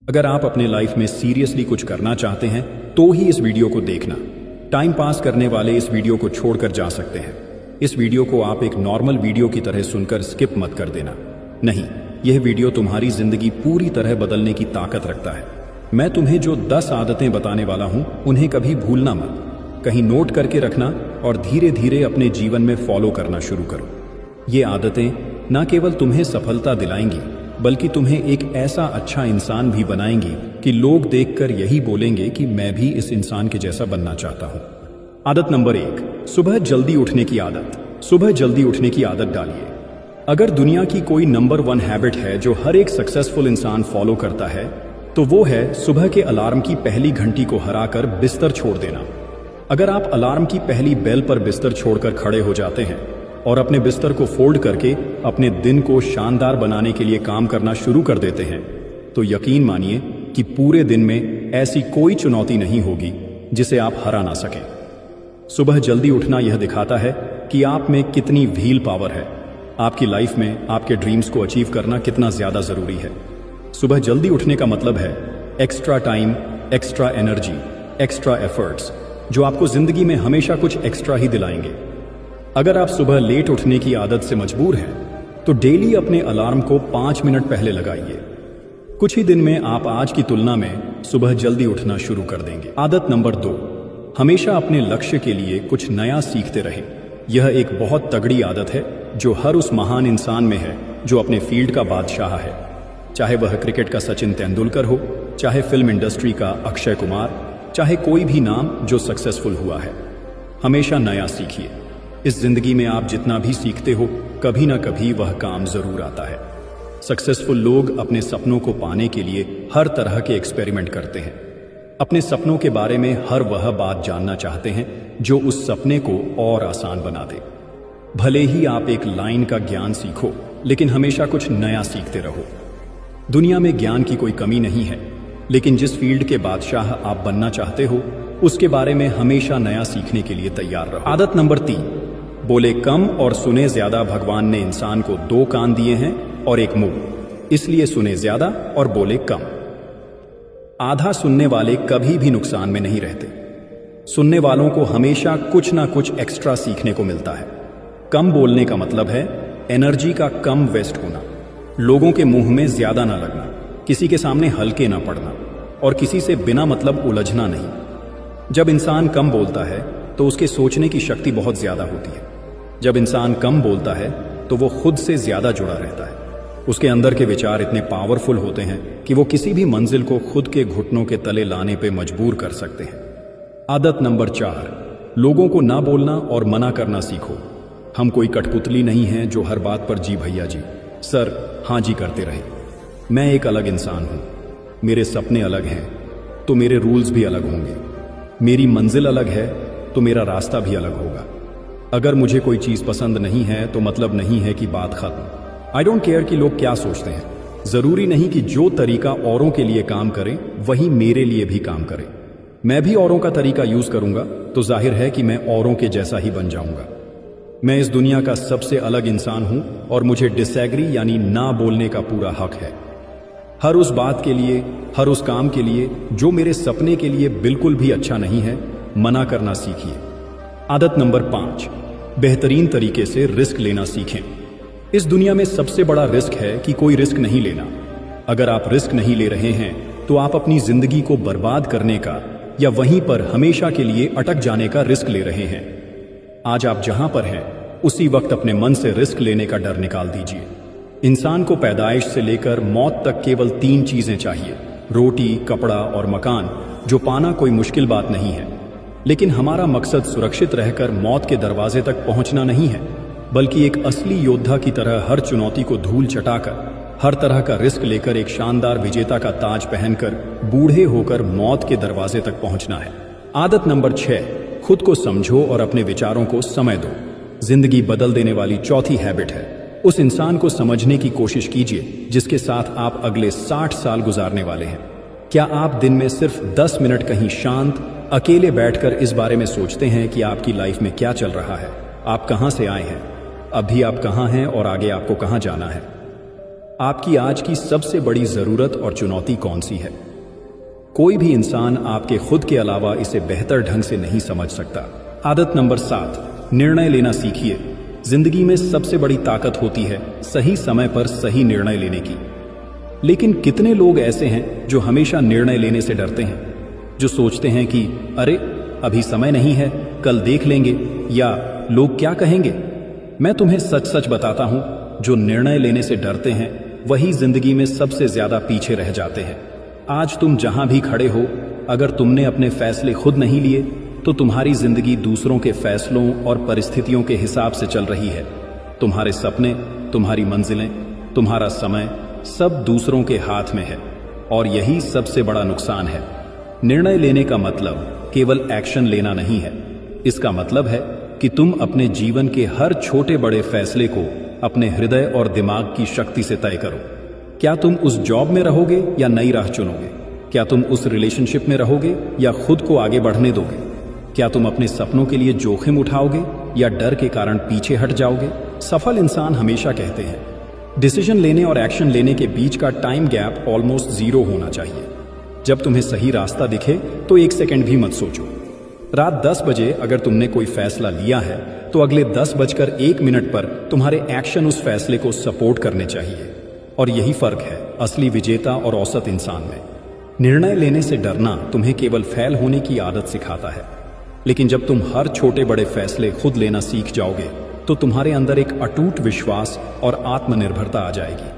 अगर आप अपने लाइफ में सीरियसली कुछ करना चाहते हैं तो ही इस वीडियो को देखना। टाइम पास करने वाले इस वीडियो को छोड़कर जा सकते हैं। इस वीडियो को आप एक नॉर्मल वीडियो की तरह सुनकर स्किप मत कर देना। नहीं, यह वीडियो तुम्हारी जिंदगी पूरी तरह बदलने की ताकत रखता है। मैं तुम्हें जो 10 आदतें बताने वाला हूं उन्हें कभी भूलना मत, कहीं नोट करके रखना और धीरे धीरे अपने जीवन में फॉलो करना शुरू करो। ये आदतें न केवल तुम्हें सफलता दिलाएंगी बल्कि तुम्हें एक ऐसा अच्छा इंसान भी बनाएंगी कि लोग देखकर यही बोलेंगे कि मैं भी इस इंसान के जैसा बनना चाहता हूं। आदत नंबर 1, सुबह जल्दी उठने की आदत। सुबह जल्दी उठने की आदत डालिए। अगर दुनिया की कोई नंबर 1 हैबिट है जो हर एक सक्सेसफुल इंसान फॉलो करता है तो वो है सुबह के अलार्म की पहली घंटी को हराकर बिस्तर छोड़ देना। अगर आप अलार्म की पहली बेल पर बिस्तर छोड़कर खड़े हो जाते हैं और अपने बिस्तर को फोल्ड करके अपने दिन को शानदार बनाने के लिए काम करना शुरू कर देते हैं तो यकीन मानिए कि पूरे दिन में ऐसी कोई चुनौती नहीं होगी जिसे आप हरा ना सकें। सुबह जल्दी उठना यह दिखाता है कि आप में कितनी व्हील पावर है। आपकी लाइफ में आपके ड्रीम्स को अचीव करना कितना ज्यादा जरूरी है। सुबह जल्दी उठने का मतलब है extra time, extra energy, extra efforts, जो आपको जिंदगी में हमेशा कुछ एक्स्ट्रा ही दिलाएंगे। अगर आप सुबह लेट उठने की आदत से मजबूर हैं तो डेली अपने अलार्म को 5 मिनट पहले लगाइए। कुछ ही दिन में आप आज की तुलना में सुबह जल्दी उठना शुरू कर देंगे। आदत नंबर 2, हमेशा अपने लक्ष्य के लिए कुछ नया सीखते रहें। यह एक बहुत तगड़ी आदत है जो हर उस महान इंसान में है जो अपने फील्ड का बादशाह है। चाहे वह क्रिकेट का सचिन तेंदुलकर हो, चाहे फिल्म इंडस्ट्री का अक्षय कुमार, चाहे कोई भी नाम जो सक्सेसफुल हुआ है। हमेशा नया सीखिए। इस जिंदगी में आप जितना भी सीखते हो कभी ना कभी वह काम जरूर आता है। सक्सेसफुल लोग अपने सपनों को पाने के लिए हर तरह के एक्सपेरिमेंट करते हैं। अपने सपनों के बारे में हर वह बात जानना चाहते हैं जो उस सपने को और आसान बना दे। भले ही आप एक लाइन का ज्ञान सीखो लेकिन हमेशा कुछ नया सीखते रहो। दुनिया में ज्ञान की कोई कमी नहीं है, लेकिन जिस फील्ड के बादशाह आप बनना चाहते हो उसके बारे में हमेशा नया सीखने के लिए तैयार रहो। आदत नंबर 3, बोले कम और सुने ज्यादा। भगवान ने इंसान को 2 कान दिए हैं और एक मुंह, इसलिए सुने ज्यादा और बोले कम। आधा सुनने वाले कभी भी नुकसान में नहीं रहते। सुनने वालों को हमेशा कुछ ना कुछ एक्स्ट्रा सीखने को मिलता है। कम बोलने का मतलब है एनर्जी का कम वेस्ट होना, लोगों के मुंह में ज्यादा ना लगना, किसी के सामने हल्के ना पड़ना और किसी से बिना मतलब उलझना नहीं। जब इंसान कम बोलता है तो उसके सोचने की शक्ति बहुत ज्यादा होती है। जब इंसान कम बोलता है तो वो खुद से ज्यादा जुड़ा रहता है। उसके अंदर के विचार इतने पावरफुल होते हैं कि वो किसी भी मंजिल को खुद के घुटनों के तले लाने पे मजबूर कर सकते हैं। आदत नंबर 4, लोगों को ना बोलना और मना करना सीखो। हम कोई कठपुतली नहीं हैं जो हर बात पर जी भैया जी, सर, हाँ जी करते रहे। मैं एक अलग इंसान हूं। मेरे सपने अलग हैं तो मेरे रूल्स भी अलग होंगे। मेरी मंजिल अलग है तो मेरा रास्ता भी अलग होगा। अगर मुझे कोई चीज पसंद नहीं है तो मतलब नहीं है कि बात खत्म। आई डोंट केयर कि लोग क्या सोचते हैं। जरूरी नहीं कि जो तरीका औरों के लिए काम करे वही मेरे लिए भी काम करे। मैं भी औरों का तरीका यूज करूंगा तो जाहिर है कि मैं औरों के जैसा ही बन जाऊंगा। मैं इस दुनिया का सबसे अलग इंसान हूं और मुझे डिसएग्री यानी ना बोलने का पूरा हक है। हर उस बात के लिए, हर उस काम के लिए जो मेरे सपने के लिए बिल्कुल भी अच्छा नहीं है, मना करना सीखिए। आदत नंबर 5, बेहतरीन तरीके से रिस्क लेना सीखें। इस दुनिया में सबसे बड़ा रिस्क है कि कोई रिस्क नहीं लेना। अगर आप रिस्क नहीं ले रहे हैं तो आप अपनी जिंदगी को बर्बाद करने का या वहीं पर हमेशा के लिए अटक जाने का रिस्क ले रहे हैं। आज आप जहां पर हैं उसी वक्त अपने मन से रिस्क लेने का डर निकाल दीजिए। इंसान को पैदाइश से लेकर मौत तक केवल 3 चीजें चाहिए, रोटी, कपड़ा और मकान, जो पाना कोई मुश्किल बात नहीं है। लेकिन हमारा मकसद सुरक्षित रहकर मौत के दरवाजे तक पहुंचना नहीं है, बल्कि एक असली योद्धा की तरह हर चुनौती को धूल चटाकर, हर तरह का रिस्क लेकर एक शानदार विजेता का ताज पहनकर बूढ़े होकर मौत के दरवाजे तक पहुंचना है। आदत नंबर 6, खुद को समझो और अपने विचारों को समय दो। जिंदगी बदल देने वाली चौथी हैबिट है उस इंसान को समझने की कोशिश कीजिए जिसके साथ आप अगले 60 साल गुजारने वाले हैं। क्या आप दिन में सिर्फ 10 मिनट कहीं शांत अकेले बैठकर इस बारे में सोचते हैं कि आपकी लाइफ में क्या चल रहा है, आप कहां से आए हैं, अभी आप कहां हैं और आगे आपको कहां जाना है? आपकी आज की सबसे बड़ी जरूरत और चुनौती कौन सी है? कोई भी इंसान आपके खुद के अलावा इसे बेहतर ढंग से नहीं समझ सकता। आदत नंबर 7, निर्णय लेना सीखिए। जिंदगी में सबसे बड़ी ताकत होती है सही समय पर सही निर्णय लेने की। लेकिन कितने लोग ऐसे हैं जो हमेशा निर्णय लेने से डरते हैं, जो सोचते हैं कि अरे अभी समय नहीं है, कल देख लेंगे, या लोग क्या कहेंगे। मैं तुम्हें सच सच बताता हूं, जो निर्णय लेने से डरते हैं वही जिंदगी में सबसे ज्यादा पीछे रह जाते हैं। आज तुम जहां भी खड़े हो, अगर तुमने अपने फैसले खुद नहीं लिए तो तुम्हारी जिंदगी दूसरों के फैसलों और परिस्थितियों के हिसाब से चल रही है। तुम्हारे सपने, तुम्हारी मंजिलें, तुम्हारा समय सब दूसरों के हाथ में है, और यही सबसे बड़ा नुकसान है। निर्णय लेने का मतलब केवल एक्शन लेना नहीं है। इसका मतलब है कि तुम अपने जीवन के हर छोटे बड़े फैसले को अपने हृदय और दिमाग की शक्ति से तय करो। क्या तुम उस जॉब में रहोगे या नई राह चुनोगे? क्या तुम उस रिलेशनशिप में रहोगे या खुद को आगे बढ़ने दोगे? क्या तुम अपने सपनों के लिए जोखिम उठाओगे या डर के कारण पीछे हट जाओगे? सफल इंसान हमेशा कहते हैं, डिसीजन लेने और एक्शन लेने के बीच का टाइम गैप ऑलमोस्ट 0 होना चाहिए। जब तुम्हें सही रास्ता दिखे तो 1 सेकंड भी मत सोचो। रात 10 बजे अगर तुमने कोई फैसला लिया है तो अगले 10:01 पर तुम्हारे एक्शन उस फैसले को सपोर्ट करने चाहिए। और यही फर्क है असली विजेता और औसत इंसान में। निर्णय लेने से डरना तुम्हें केवल फेल होने की आदत सिखाता है, लेकिन जब तुम हर छोटे बड़े फैसले खुद लेना सीख जाओगे तो तुम्हारे अंदर एक अटूट विश्वास और आत्मनिर्भरता आ जाएगी।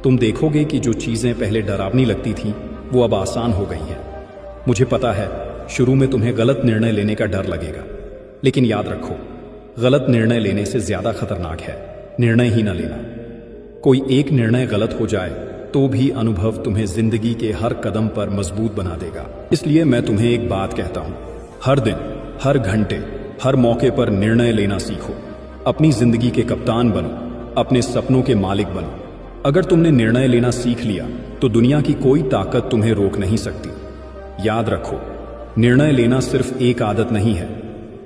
तुम देखोगे कि जो चीजें पहले डरावनी लगती थीं वो अब आसान हो गई हैं। मुझे पता है शुरू में तुम्हें गलत निर्णय लेने का डर लगेगा, लेकिन याद रखो, गलत निर्णय लेने से ज्यादा खतरनाक है निर्णय ही न लेना। कोई एक निर्णय गलत हो जाए तो भी अनुभव तुम्हें जिंदगी के हर कदम पर मजबूत बना देगा। इसलिए मैं तुम्हें एक बात कहता हूं, हर दिन, हर घंटे, हर मौके पर निर्णय लेना सीखो। अपनी जिंदगी के कप्तान बनो, अपने सपनों के मालिक बनो। अगर तुमने निर्णय लेना सीख लिया तो दुनिया की कोई ताकत तुम्हें रोक नहीं सकती। याद रखो, निर्णय लेना सिर्फ एक आदत नहीं है,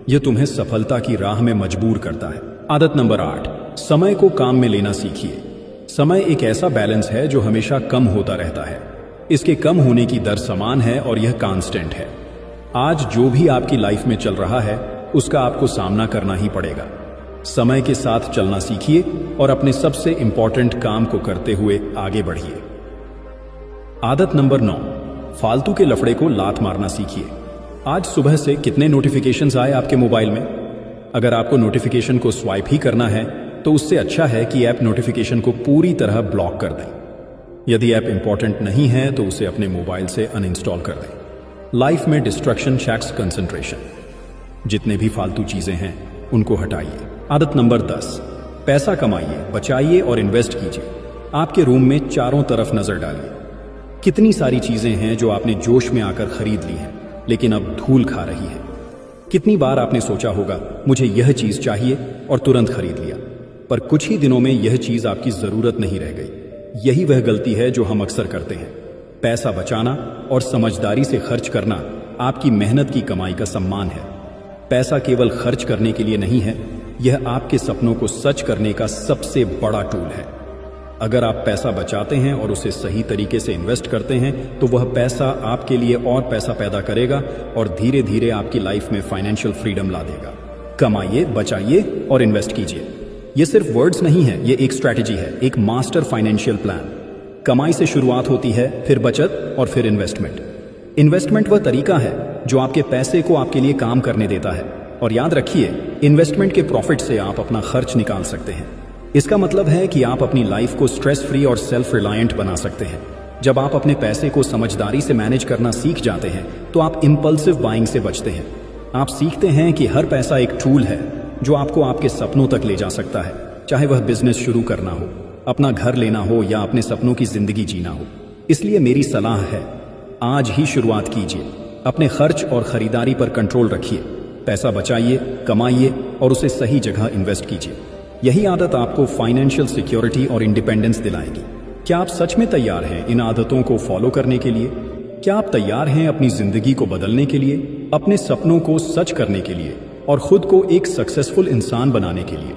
यह तुम्हें सफलता की राह में मजबूर करता है। आदत नंबर 8, समय को काम में लेना सीखिए। समय एक ऐसा बैलेंस है जो हमेशा कम होता रहता है। इसके कम होने की दर समान है और यह कांस्टेंट है। आज जो भी आपकी लाइफ में चल रहा है उसका आपको सामना करना ही पड़ेगा। समय के साथ चलना सीखिए और अपने सबसे इंपॉर्टेंट काम को करते हुए आगे बढ़िए। आदत नंबर 9, फालतू के लफड़े को लात मारना सीखिए। आज सुबह से कितने नोटिफिकेशंस आए आपके मोबाइल में? अगर आपको नोटिफिकेशन को स्वाइप ही करना है तो उससे अच्छा है कि ऐप नोटिफिकेशन को पूरी तरह ब्लॉक कर दें। यदि ऐप इंपॉर्टेंट नहीं है तो उसे अपने मोबाइल से अनइंस्टॉल कर दें। लाइफ में डिस्ट्रैक्शन शैक्स कंसंट्रेशन। जितने भी फालतू चीजें हैं उनको हटाइए। आदत नंबर 10, पैसा कमाइए, बचाइए और इन्वेस्ट कीजिए। आपके रूम में चारों तरफ नजर डालिए। कितनी सारी चीजें हैं जो आपने जोश में आकर खरीद ली हैं लेकिन अब धूल खा रही है। कितनी बार आपने सोचा होगा मुझे यह चीज चाहिए और तुरंत खरीद लिया, पर कुछ ही दिनों में यह चीज आपकी जरूरत नहीं रह गई। यही वह गलती है जो हम अक्सर करते हैं। पैसा बचाना और समझदारी से खर्च करना आपकी मेहनत की कमाई का सम्मान है। पैसा केवल खर्च करने के लिए नहीं है, यह आपके सपनों को सच करने का सबसे बड़ा टूल है। अगर आप पैसा बचाते हैं और उसे सही तरीके से इन्वेस्ट करते हैं तो वह पैसा आपके लिए और पैसा पैदा करेगा और धीरे धीरे आपकी लाइफ में फाइनेंशियल फ्रीडम ला देगा। कमाइए, बचाइए और इन्वेस्ट कीजिए। ये सिर्फ वर्ड्स नहीं है, ये एक स्ट्रैटेजी है, एक मास्टर फाइनेंशियल प्लान। कमाई से शुरुआत होती है, फिर बचत और फिर इन्वेस्टमेंट। इन्वेस्टमेंट वह तरीका है जो आपके पैसे को आपके लिए काम करने देता है। और याद रखिए, इन्वेस्टमेंट के प्रॉफिट से आप अपना खर्च निकाल सकते हैं। इसका मतलब है कि आप अपनी लाइफ को स्ट्रेस फ्री और सेल्फ रिलायंट बना सकते हैं। जब आप अपने पैसे को समझदारी से मैनेज करना सीख जाते हैं तो आप इंपल्सिव बाइंग से बचते हैं। आप सीखते हैं कि हर पैसा एक टूल है जो आपको आपके सपनों तक ले जा सकता है, चाहे वह बिजनेस शुरू करना हो, अपना घर लेना हो या अपने सपनों की जिंदगी जीना हो। इसलिए मेरी सलाह है, आज ही शुरुआत कीजिए। अपने खर्च और खरीदारी पर कंट्रोल रखिए। पैसा बचाइए, कमाइए और उसे सही जगह इन्वेस्ट कीजिए। यही आदत आपको फाइनेंशियल सिक्योरिटी और इंडिपेंडेंस दिलाएगी। क्या आप सच में तैयार हैं इन आदतों को फॉलो करने के लिए? क्या आप तैयार हैं अपनी जिंदगी को बदलने के लिए, अपने सपनों को सच करने के लिए और खुद को एक सक्सेसफुल इंसान बनाने के लिए?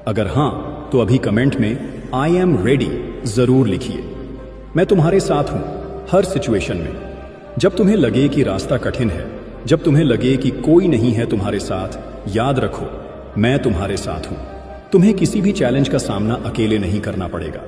अगर हां, तो अभी कमेंट में आई एम रेडी जरूर लिखिए। मैं तुम्हारे साथ हूं हर सिचुएशन में। जब तुम्हें लगे कि रास्ता कठिन है, जब तुम्हें लगे कि कोई नहीं है तुम्हारे साथ, याद रखो मैं तुम्हारे साथ हूं। तुम्हें किसी भी चैलेंज का सामना अकेले नहीं करना पड़ेगा।